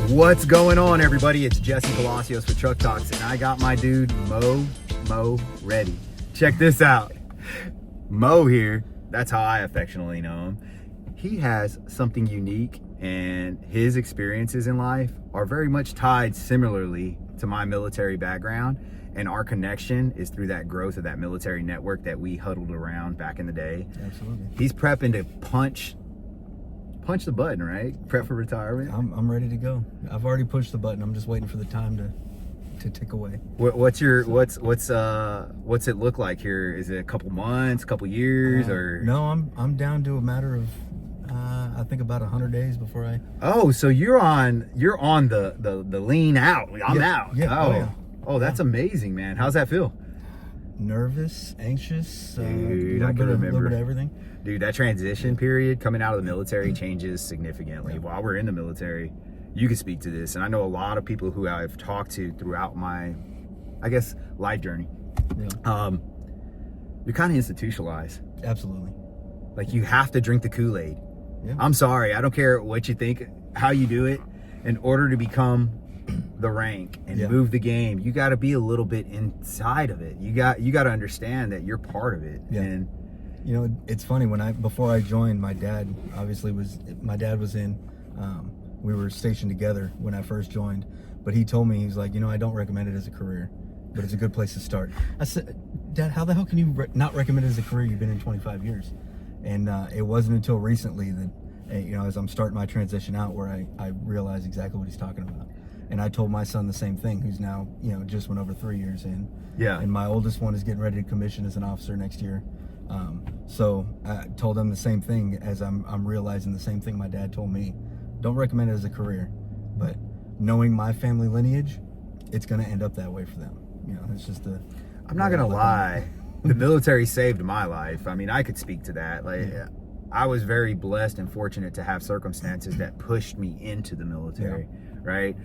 What's going on, everybody? It's Jesse Palacios for Truck Talks, and I got my dude Mike Moretti. Check this out. Mo here, that's how I affectionately know him. He has something unique, and his experiences in life are very much tied similarly to my military background, and our connection is through that growth of that military network that we huddled around back in the day. Absolutely. He's prepping to punch the button, right? Prep for retirement. I'm ready to go. I've already pushed the button. I'm just waiting for the time to tick away. What's it look like here? Is it a couple months, couple years, or no? I'm down to a matter of I think about 100 days before I. Oh, so you're on the lean out. I'm out. Yeah. Oh, that's amazing, man. How's that feel? Nervous, anxious, Dude, a I can remember. little bit of everything. Dude, that transition period coming out of the military changes significantly. Yeah. While we're in the military, you can speak to this, and I know a lot of people who I've talked to throughout my, I guess, life journey. Yeah. You're kind of institutionalized. Absolutely. Like, you have to drink the Kool-Aid. Yeah. I'm sorry, I don't care what you think, how you do it. In order to become the rank and move the game, you got to be a little bit inside of it. You got to understand that you're part of it. Yeah. And you know, it's funny, before I joined, my dad was in, we were stationed together when I first joined, but he told me, he's like, you know, I don't recommend it as a career, but it's a good place to start. I said, Dad, how the hell can you not recommend it as a career? You've been in 25 years. And it wasn't until recently that, you know, as I'm starting my transition out, where I realized exactly what he's talking about. And I told my son the same thing, who's now, you know, just went over 3 years in. Yeah. And my oldest one is getting ready to commission as an officer next year. So I told them the same thing, as I'm realizing the same thing my dad told me. Don't recommend it as a career, but knowing my family lineage, it's going to end up that way for them. You know, it's just I'm not gonna lie, the military saved my life. I mean, I could speak to that. Like, I was very blessed and fortunate to have circumstances that pushed me into the military, right?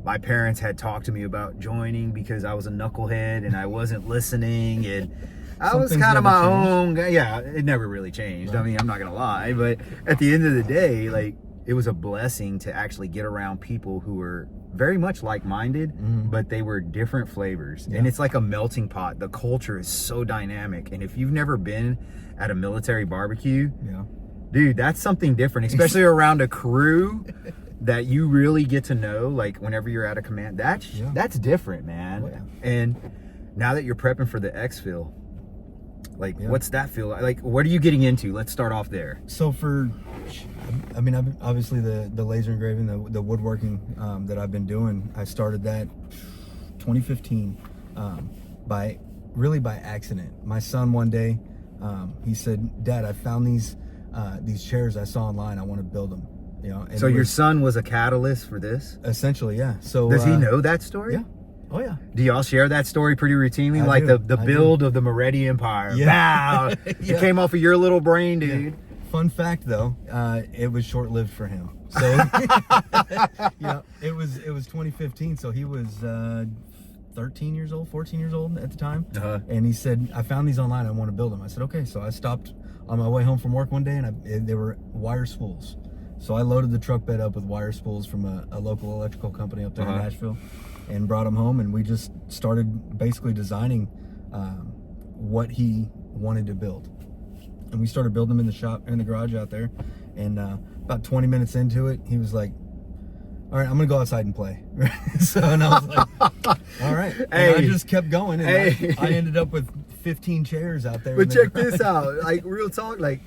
My parents had talked to me about joining because I was a knucklehead and I wasn't listening, and I was kind of my own guy. Yeah, it never really changed. I mean, I'm not gonna lie, but at the end of the day, like, it was a blessing to actually get around people who were very much like-minded, but they were different flavors. And it's like a melting pot. The culture is so dynamic, and if you've never been at a military barbecue, dude, that's something different, especially around a crew that you really get to know. Like, whenever you're at a command, that's different, man. Oh, yeah. And now that you're prepping for the exfil, like, what's that feel like? Like, what are you getting into? Let's start off there. So obviously the laser engraving, the woodworking that I've been doing, I started that 2015 by accident. My son one day, he said, Dad, I found these chairs I saw online. I want to build them. You know. And so your son was a catalyst for this? Essentially, yeah. So does he know that story? Yeah. Oh yeah. Do y'all share that story pretty routinely? I like do. the build of the Moretti Empire. Yeah. Wow. It came off of your little brain, dude. Yeah. Fun fact though, it was short-lived for him. So it was 2015. So he was 13 years old, 14 years old at the time. And he said, I found these online. I want to build them. I said, okay. So I stopped on my way home from work one day, and they were wire spools. So I loaded the truck bed up with wire spools from a local electrical company up there in Nashville, and brought them home, and we just started basically designing what he wanted to build. And we started building them in the shop, in the garage out there. And about 20 minutes into it, he was like, all right, I'm gonna go outside and play. And I was like, all right. And I just kept going, and I ended up with 15 chairs out there. But check this out, like, real talk, like,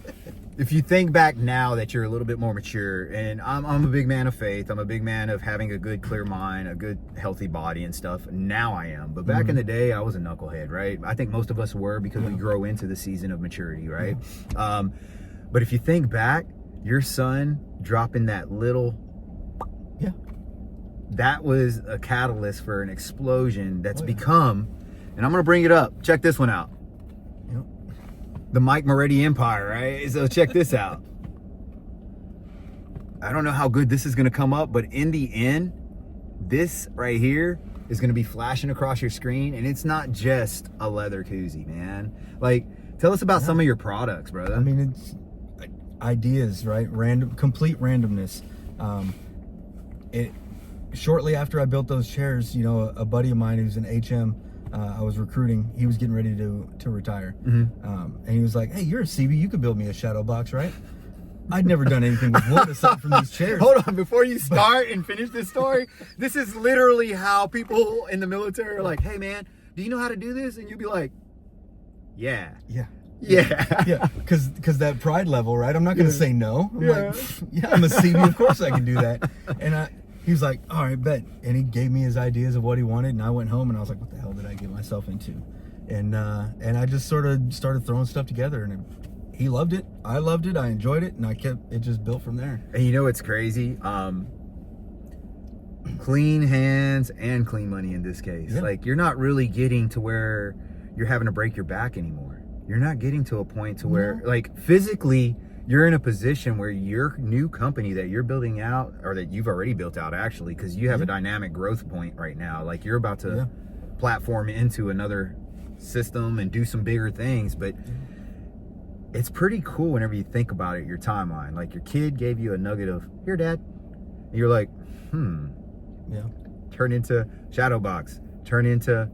if you think back now that you're a little bit more mature, and I'm a big man of faith, I'm a big man of having a good, clear mind, a good, healthy body and stuff. Now I am. But back in the day, I was a knucklehead, right? I think most of us were, because we grow into the season of maturity, right? But if you think back, your son dropping that little, that was a catalyst for an explosion that's become, and I'm going to bring it up. Check this one out. The Mike Moretti Empire, right? So check this out. I don't know how good this is going to come up, but in the end, this right here is going to be flashing across your screen, and it's not just a leather koozie, man. Like, tell us about some of your products, brother. I mean, it's ideas, right? Complete randomness. shortly after I built those chairs, you know, a buddy of mine who's an HM, I was recruiting, he was getting ready to retire. And he was like, hey, you're a CB, you could build me a shadow box, right? I'd never done anything with wood aside from these chairs. Hold on, before you start and finish this story, this is literally how people in the military are like, hey man, do you know how to do this? And you'd be like, yeah. Because that pride level, right? I'm not going to say no. I'm like, yeah, I'm a CB, of course I can do that. And he was like, all right, bet. And he gave me his ideas of what he wanted, and I went home and I was like, what the hell did I get myself into? And I just sort of started throwing stuff together, and he loved it. I loved it. I enjoyed it, and it just built from there. And you know what's crazy? Clean hands and clean money in this case. Yeah. Like, you're not really getting to where you're having to break your back anymore. You're not getting to a point to where, like, physically, you're in a position where your new company that you're building out, or that you've already built out actually, because you have a dynamic growth point right now. Like, you're about to platform into another system and do some bigger things, but it's pretty cool whenever you think about it, your timeline. Like, your kid gave you a nugget of, here, Dad. And you're like, turn into shadow box, turn into,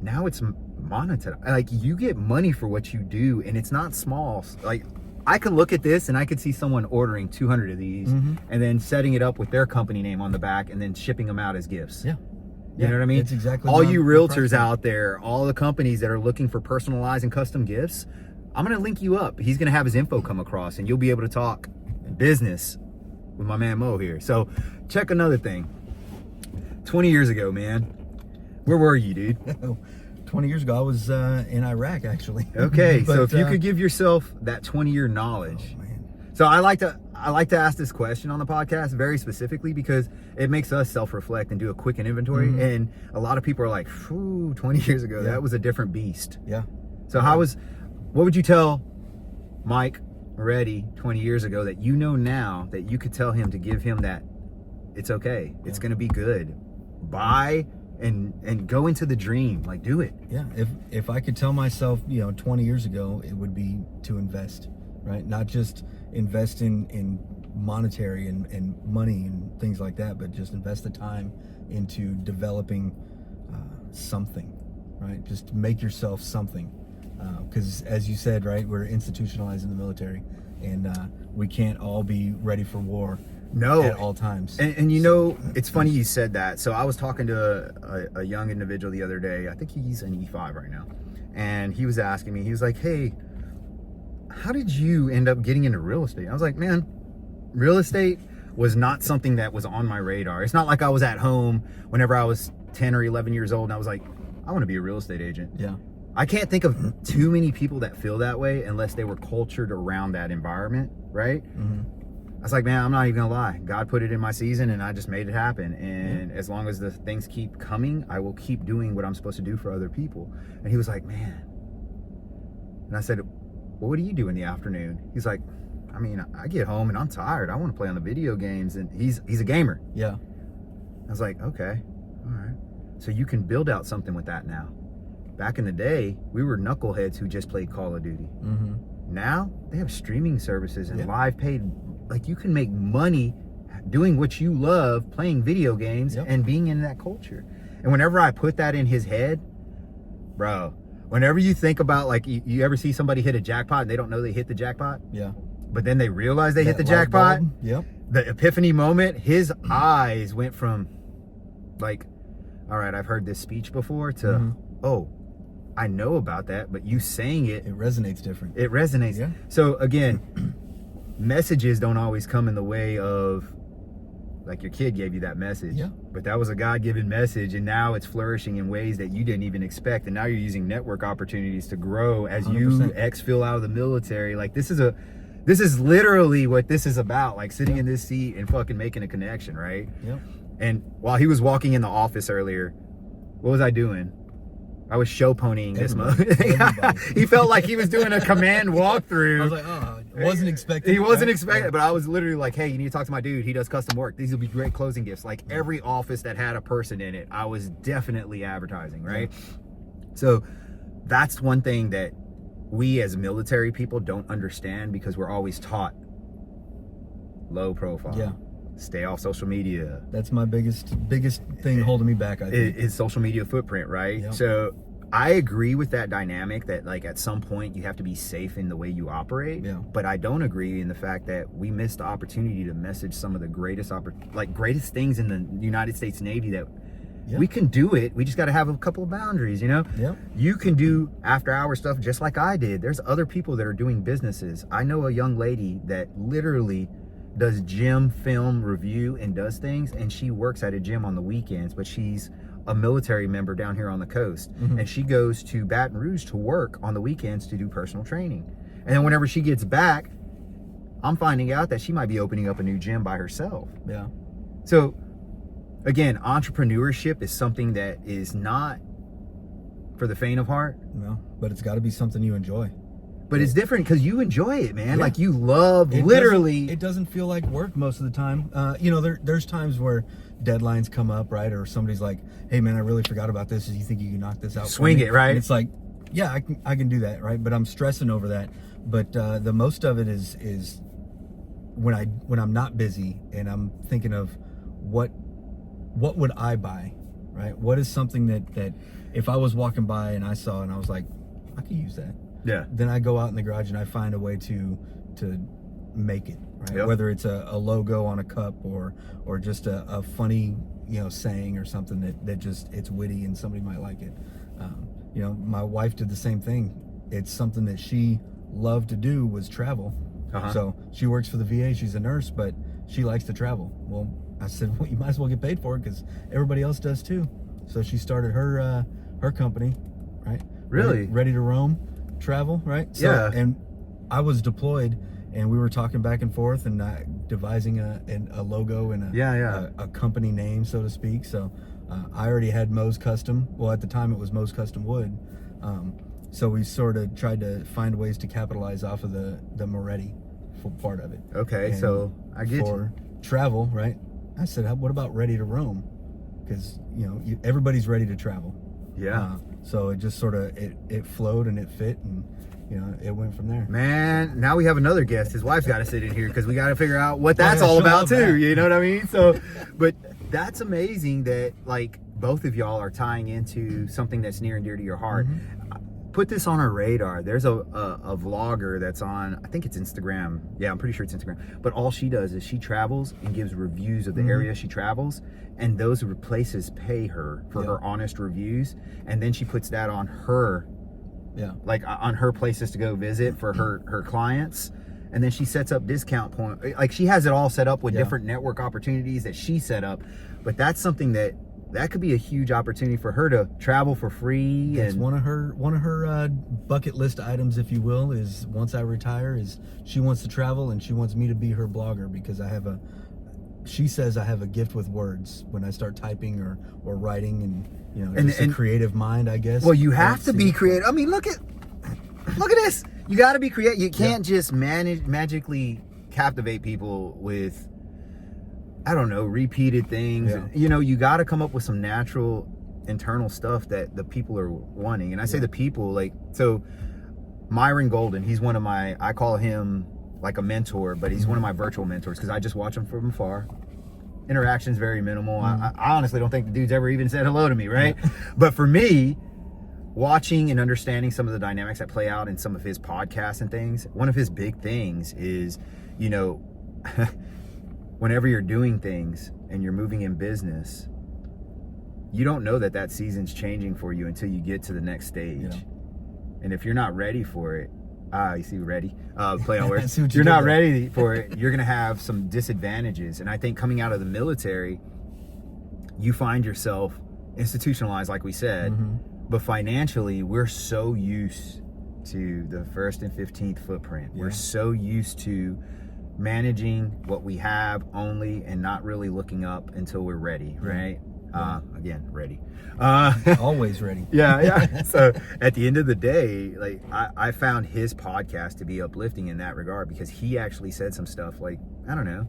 now it's monetized. Like, you get money for what you do, and it's not small. Like, I could look at this and I could see someone ordering 200 of these and then setting it up with their company name on the back and then shipping them out as gifts. You know what I mean? It's exactly all you realtors out there, all the companies that are looking for personalized and custom gifts, I'm going to link you up. He's going to have his info come across, and you'll be able to talk business with my man Mo here. So check another thing. 20 years ago, man, where were you, dude? 20 years ago, I was in Iraq, actually. Okay, so if you could give yourself that 20-year knowledge. Oh, man. So I like to ask this question on the podcast very specifically because it makes us self-reflect and do a quick inventory. And a lot of people are like, 20 years ago, that was a different beast. So what would you tell Mike Moretti 20 years ago that you know now that you could tell him to give him that, it's okay, it's going to be good, buy and go into the dream, like, do it. If I could tell myself, 20 years ago, it would be to invest, right? Not just invest in monetary and money and things like that, but just invest the time into developing something, right? Just make yourself something. Because as you said, right, we're institutionalized in the military, and we can't all be ready for war at all times. And it's funny you said that. So I was talking to a young individual the other day. I think he's an E5 right now. And he was asking me, he was like, hey, how did you end up getting into real estate? I was like, man, real estate was not something that was on my radar. It's not like I was at home whenever I was 10 or 11 years old and I was like, I want to be a real estate agent. I can't think of too many people that feel that way unless they were cultured around that environment, right? I was like, man, I'm not even gonna lie. God put it in my season and I just made it happen. And as long as the things keep coming, I will keep doing what I'm supposed to do for other people. And he was like, man. And I said, well, what do you do in the afternoon? He's like, I mean, I get home and I'm tired. I want to play on the video games. And he's a gamer. I was like, okay, all right. So you can build out something with that now. Back in the day, we were knuckleheads who just played Call of Duty. Now they have streaming services and live paid. Like, you can make money doing what you love, playing video games and being in that culture. And whenever I put that in his head, bro, whenever you think about, like, you ever see somebody hit a jackpot and they don't know they hit the jackpot? But then they realize they hit the jackpot? The epiphany moment, his eyes went from, like, all right, I've heard this speech before, to, oh, I know about that, but you saying it resonates different. It resonates. So again, messages don't always come in the way of, like, your kid gave you that message, but that was a God-given message, and now it's flourishing in ways that you didn't even expect, and now you're using network opportunities to grow as 100%. You exfil out of the military. Like, this is literally what this is about, like, sitting in this seat and fucking making a connection, right? And while he was walking in the office earlier, what was I doing? I was show ponying this month. He felt like he was doing a command walkthrough. I was like, oh, I wasn't expecting. He wasn't expecting, but I was literally like, hey, you need to talk to my dude. He does custom work. These will be great closing gifts. Like, every office that had a person in it, I was definitely advertising, right? So that's one thing that we as military people don't understand, because we're always taught low profile. stay off social media. That's my biggest thing holding me back, I think. Is social media footprint, right? Yep. So I agree with that dynamic that like at some point you have to be safe in the way you operate. Yeah. But I don't agree in the fact that we missed the opportunity to message some of the greatest things in the United States Navy that we can do it. We just got to have a couple of boundaries, you know? Yep. You can do after hour stuff just like I did. There's other people that are doing businesses. I know a young lady that literally does gym film review and does things, and she works at a gym on the weekends, but she's a military member down here on the coast, and she goes to Baton Rouge to work on the weekends to do personal training. And then whenever she gets back, I'm finding out that she might be opening up a new gym by herself. Yeah. So again, entrepreneurship is something that is not for the faint of heart. No, but it's got to be something you enjoy. But it's different because you enjoy it, man. Yeah. Like you love It doesn't feel like work most of the time. You know, there's times where deadlines come up, right? Or somebody's like, "Hey, man, I really forgot about this. Do you think you can knock this out? Swing it, right?" And it's like, yeah, I can do that, right? But I'm stressing over that. But the most of it is when I'm not busy and I'm thinking of what would I buy, right? What is something that if I was walking by and I saw and I was like, I could use that. Yeah. Then I go out in the garage and I find a way to make it, right? Yep. Whether it's a logo on a cup or just a funny, you know, saying or something that just it's witty and somebody might like it. You know, my wife did the same thing. It's something that she loved to do was travel. So she works for the VA. She's a nurse, but she likes to travel. Well, I said, well, you might as well get paid for it because everybody else does too. So she started her company, right? Really? Ready to roam, travel, right? So, Yeah. And I was deployed, and we were talking back and forth and devising a logo and a company name, so to speak. So I already had Moe's Custom. Well, at the time it was Moe's Custom Wood. So we sort of tried to find ways to capitalize off of the Moretti part of it. Okay, And so I get for travel, right? I said, what about ready to roam? Because you know everybody's ready to travel. Yeah. So it just sort of it flowed and it fit, and you know it went from there. Man, now we have another guest. His wife's got to sit in here because we got to figure out what that's yeah, all show about up, too. man. You know what I mean? So, but that's amazing that like both of y'all are tying into something that's near and dear to your heart. Put this on our radar. There's a vlogger that's on, I think it's Instagram. Yeah, I'm pretty sure it's Instagram. But all she does is she travels and gives reviews of the area she travels, and those places pay her for her honest reviews, and then she puts that on her, like on her places to go visit for her clients, and then she sets up discount point. Like she has it all set up with different network opportunities that she set up. But that's something that could be a huge opportunity for her to travel for free. It's and one of her bucket list items, if you will, is once I retire, is she wants to travel and she wants me to be her blogger because she says I have a gift with words when I start typing or writing, and you know, it's a creative mind, I guess. Well, you have to be creative. I mean, look at this. You got to be creative. You can't just magically captivate people with, I don't know, repeated things. You know, you got to come up with some natural internal stuff that the people are wanting. And I say the people, like, so Myron Golden, he's one of my, I call him like a mentor, but he's one of my virtual mentors because I just watch him from afar. Interaction's very minimal. I honestly don't think the dude's ever even said hello to me, right? But for me, watching and understanding some of the dynamics that play out in some of his podcasts and things, one of his big things is, you know, whenever you're doing things and you're moving in business, you don't know that season's changing for you until you get to the next stage. And if you're not ready for it, you see, ready? Play on words. You're not ready for it, you're going to have some disadvantages. And I think coming out of the military, you find yourself institutionalized, like we said, but financially, we're so used to the 1st and 15th footprint. We're so used to managing what we have only and not really looking up until we're ready, right? Again, ready. Always ready. So at the end of the day, like I found his podcast to be uplifting in that regard because he actually said some stuff like, I don't know,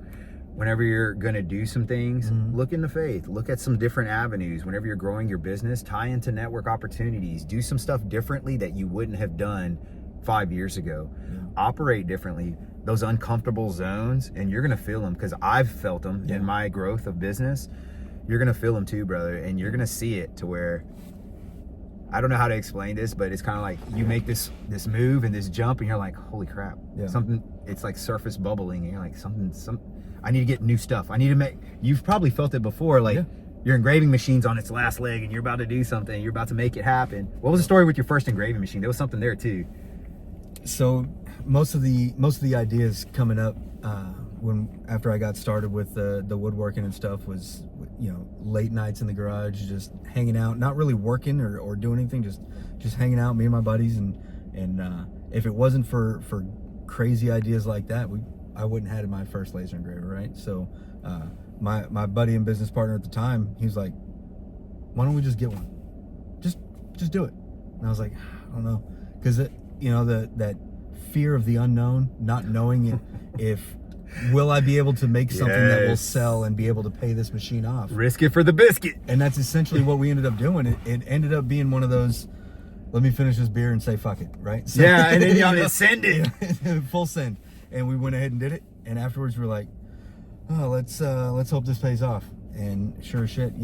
whenever you're going to do some things, look into faith, look at some different avenues. Whenever you're growing your business, tie into network opportunities, do some stuff differently that you wouldn't have done 5 years ago. Operate differently. those uncomfortable zones, and you're gonna feel them, because I've felt them in my growth of business. You're gonna feel them too, brother, and you're gonna see it to where, I don't know how to explain this, but it's kind of like you make this move and this jump, and you're like, holy crap, something. It's like surface bubbling, and you're like, I need to get new stuff. I need to make. You've probably felt it before, like your engraving machine's on its last leg, and you're about to do something. You're about to make it happen. What was the story with your first engraving machine? There was something there too. So most of the ideas coming up after I got started with the woodworking and stuff was, late nights in the garage, just hanging out, not really working or doing anything, just hanging out, me and my buddies, and if it wasn't for crazy ideas like that, I wouldn't have had my first laser engraver, right? So my buddy and business partner at the time, he was like, why don't we just get one? Just do it. And I was like, I don't know, because that fear of the unknown, not knowing if will I be able to make something that will sell and be able to pay this machine off? Risk it for the biscuit. And that's essentially what we ended up doing. It ended up being one of those, let me finish this beer and say fuck it, right? So, and then y'all send it. Full send. And we went ahead and did it. And afterwards we're like, oh, let's hope this pays off. And sure as shit,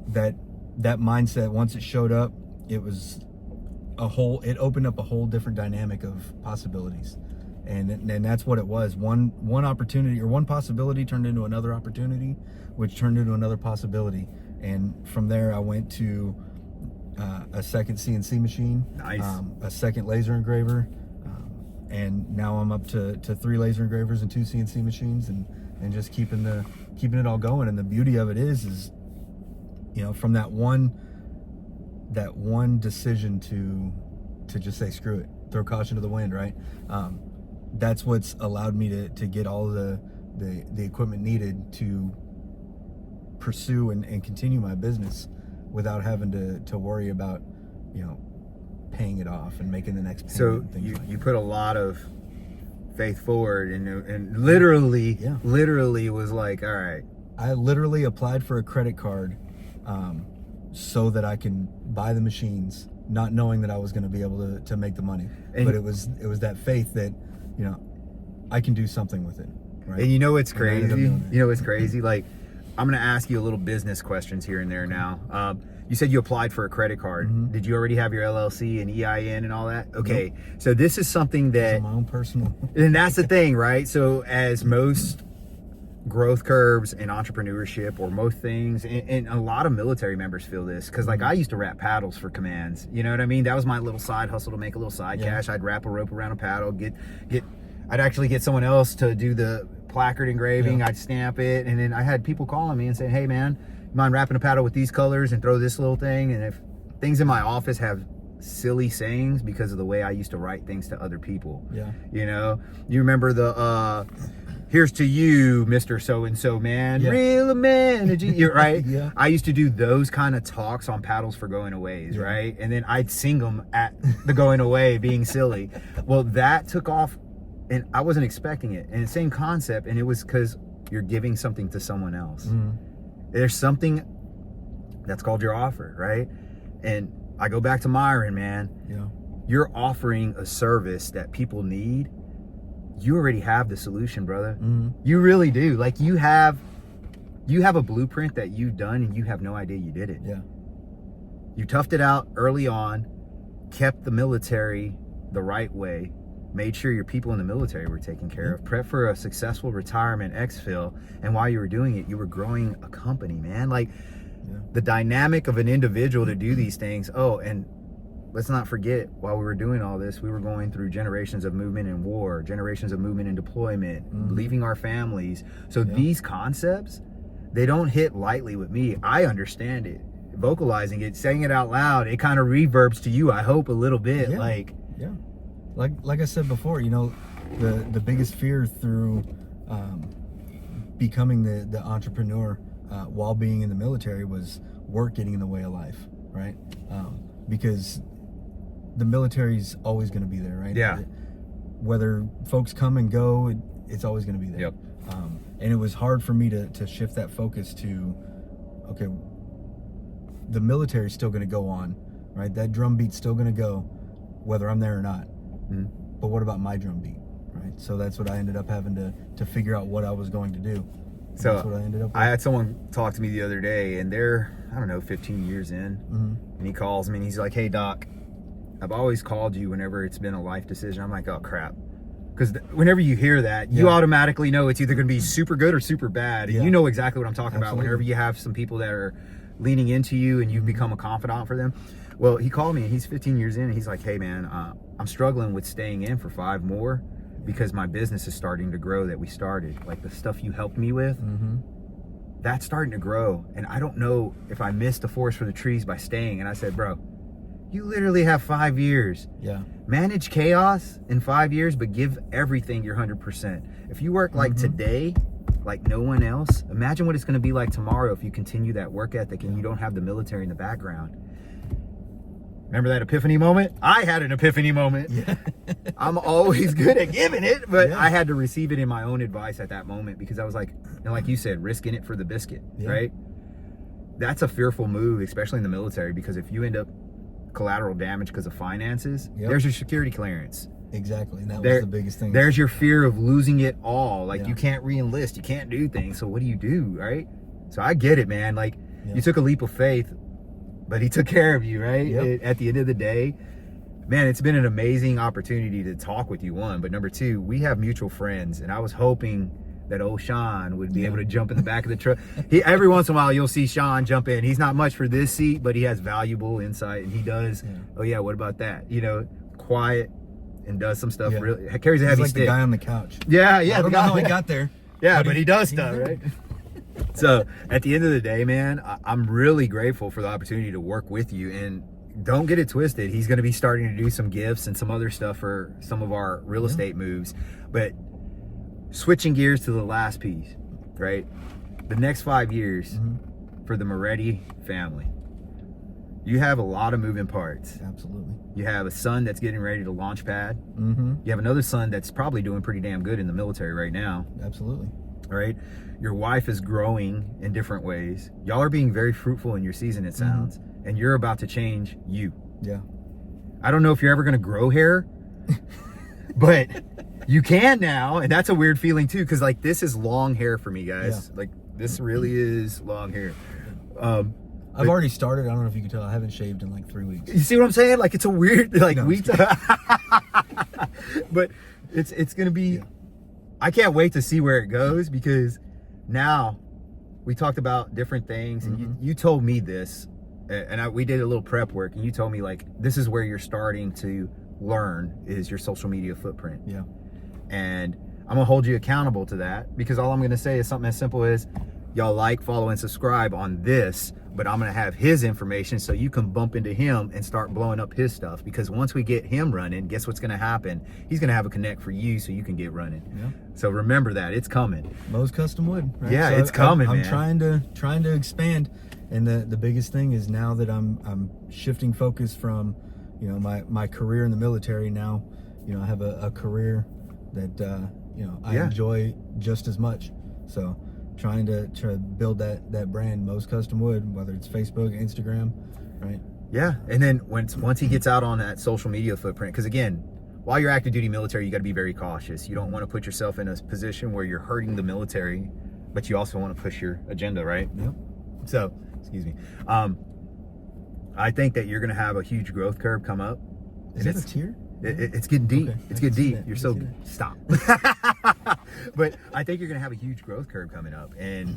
that mindset, once it showed up, it opened up a whole different dynamic of possibilities. And that's what it was. One opportunity or one possibility turned into another opportunity, which turned into another possibility. And from there, I went to a second CNC machine, a second laser engraver, and now I'm up to 3 laser engravers and 2 CNC machines, and just keeping it all going. And the beauty of it is from that one decision to just say screw it, throw caution to the wind, right? That's what's allowed me to get all the equipment needed to pursue and continue my business without having to worry about paying it off and making the next payment. So you put a lot of faith forward, and literally was like, all right. I literally applied for a credit card so that I can buy the machines, not knowing that I was going to be able to make the money. But it was that faith that I can do something with it, right? And it's crazy. It's crazy. Like, I'm going to ask you a little business questions here and there now. You said you applied for a credit card. Mm-hmm. Did you already have your LLC and EIN and all that? Okay. Nope. So this is something that... my own personal... And that's the thing, right? So as most growth curves in entrepreneurship, or most things, and a lot of military members feel this, because like I used to wrap paddles for commands. You know what I mean? That was my little side hustle to make a little side cash. I'd wrap a rope around a paddle, I'd actually get someone else to do the placard engraving. I'd stamp it, and then I had people calling me and saying, hey man, you mind wrapping a paddle with these colors and throw this little thing? And if things in my office have silly sayings because of the way I used to write things to other people. You remember the here's to you, Mr. So-and-so, man. Real man. You're right. I used to do those kind of talks on paddles for going aways, right? And then I'd sing them at the going away, being silly. Well, that took off, and I wasn't expecting it. And the same concept, and it was because you're giving something to someone else. There's something that's called your offer, right? And I go back to Myron, man. You're offering a service that people need. You already have the solution, brother. You really do. Like, you have a blueprint that you've done, and you have no idea you did it. You toughed it out early on, kept the military the right way, made sure your people in the military were taken care of, prepped for a successful retirement, exfil, and while you were doing it, you were growing a company, man. Like, the dynamic of an individual to do these things. Oh, and let's not forget, while we were doing all this, we were going through generations of movement in war, generations of movement in deployment, leaving our families. So these concepts, they don't hit lightly with me. I understand it. Vocalizing it, saying it out loud, it kind of reverbs to you, I hope, a little bit. Like I said before, the biggest fear through becoming the entrepreneur while being in the military was work getting in the way of life, right? Because the military's always going to be there, right? Whether folks come and go, it's always going to be there. And it was hard for me to shift that focus to, okay, the military's still going to go on, right? That drum beat's still going to go, whether I'm there or not. But what about my drum beat, right? Right. So that's what I ended up having to figure out what I was going to do. So that's what I ended up with. I had someone talk to me the other day, and they're, I don't know, 15 years in, and he calls me and he's like, "Hey Doc, I've always called you whenever it's been a life decision." I'm like, "Oh crap." Because whenever you hear that, you automatically know it's either going to be super good or super bad. And you know exactly what I'm talking about whenever you have some people that are leaning into you and you've become a confidant for them. Well, he called me and he's 15 years in and he's like, "Hey man, I'm struggling with staying in for 5 more because my business is starting to grow that we started. Like the stuff you helped me with, that's starting to grow. And I don't know if I missed the forest for the trees by staying." And I said, "Bro, you literally have 5 years. Yeah. Manage chaos in 5 years, but give everything your 100%. If you work like today, like no one else, imagine what it's going to be like tomorrow if you continue that work ethic and you don't have the military in the background." Remember that epiphany moment? I had an epiphany moment. Yeah. I'm always good at giving it, but I had to receive it in my own advice at that moment because I was like, and like you said, risking it for the biscuit, right? That's a fearful move, especially in the military, because if you end up collateral damage because of finances, there's your security clearance. Exactly. And that was the biggest thing. There's your fear of losing it all. Like you can't re-enlist, you can't do things. So what do you do, right? So I get it, man. Like you took a leap of faith, but he took care of you, right? At the end of the day, man, it's been an amazing opportunity to talk with you, one. But number two, we have mutual friends, and I was hoping that old Sean would be able to jump in the back of the truck. Every once in a while, you'll see Sean jump in. He's not much for this seat, but he has valuable insight, and he does. Oh yeah, what about that? You know, quiet and does some stuff. Really carries a heavy stick. The guy on the couch. Yeah. I don't know how he got there. Yeah, but he does stuff, right? So at the end of the day, man, I'm really grateful for the opportunity to work with you. And don't get it twisted. He's going to be starting to do some gifts and some other stuff for some of our real estate moves. But switching gears to the last piece, right? The next 5 years for the Moretti family, you have a lot of moving parts. Absolutely. You have a son that's getting ready to launch pad. You have another son that's probably doing pretty damn good in the military right now. Absolutely. All right. Your wife is growing in different ways. Y'all are being very fruitful in your season, it sounds. And you're about to change you. Yeah. I don't know if you're ever going to grow hair, but you can now. And that's a weird feeling too, because like this is long hair for me, guys. Like this really is long hair. I've already started. I don't know if you can tell. I haven't shaved in like 3 weeks. You see what I'm saying? Like it's a weird, like but it's going to be, I can't wait to see where it goes, because now we talked about different things and you told me this, and we did a little prep work, and you told me like, this is where you're starting to learn is your social media footprint. Yeah. And I'm gonna hold you accountable to that, because all I'm gonna say is something as simple as y'all like, follow, and subscribe on this, but I'm gonna have his information so you can bump into him and start blowing up his stuff, because once we get him running, guess what's gonna happen? He's gonna have a connect for you so you can get running. So remember that, it's coming. Mo's Custom Wood, right? Yeah, so it's coming, I'm man. trying to expand, and the biggest thing is now that I'm shifting focus from, you know, my career in the military. Now, you know, I have a career that you know, I enjoy just as much. So trying to build that brand, Mo's Custom Wood, whether it's Facebook, Instagram, right? Yeah, and then once he gets out on that social media footprint, because again, while you're active duty military, you got to be very cautious. You don't want to put yourself in a position where you're hurting the military, but you also want to push your agenda, right? Yep. So, excuse me. I think that you're going to have a huge growth curve come up. Is it a tier? It's getting deep. Okay. It's getting deep. You're so stop. But I think you're gonna have a huge growth curve coming up, and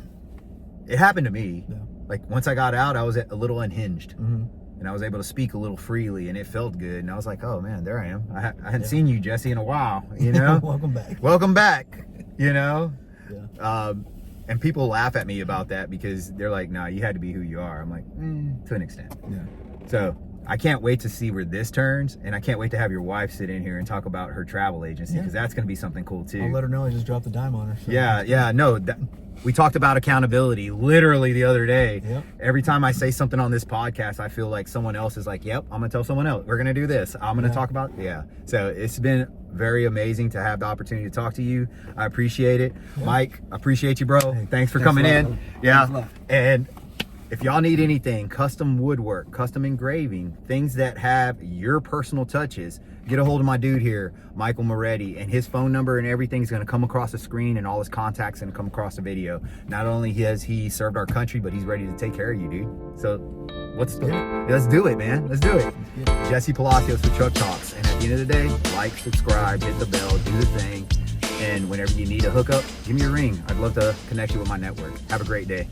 it happened to me. Like once I got out, I was a little unhinged, and I was able to speak a little freely, and it felt good. And I was like, oh man, there I am. I hadn't seen you, Jesse, in a while. You know, welcome back. Welcome back. You know, and people laugh at me about that because they're like, nah, you had to be who you are. I'm like, to an extent. Yeah. So I can't wait to see where this turns, and I can't wait to have your wife sit in here and talk about her travel agency, because that's going to be something cool too. I'll let her know I just dropped the dime on her. So No, we talked about accountability literally the other day. Every time I say something on this podcast, I feel like someone else is like, yep, I'm going to tell someone else. We're going to do this. I'm going to talk about, So it's been very amazing to have the opportunity to talk to you. I appreciate it. Mike, I appreciate you, bro. Hey, thanks for coming in. And if y'all need anything, custom woodwork, custom engraving, things that have your personal touches, get a hold of my dude here, Michael Moretti, and his phone number and everything's going to come across the screen, and all his contacts going to come across the video. Not only has he served our country, but he's ready to take care of you, dude. So let's do it, man. Let's do it. Jesse Palacios for Truck Talks. And at the end of the day, like, subscribe, hit the bell, do the thing. And whenever you need a hookup, give me a ring. I'd love to connect you with my network. Have a great day.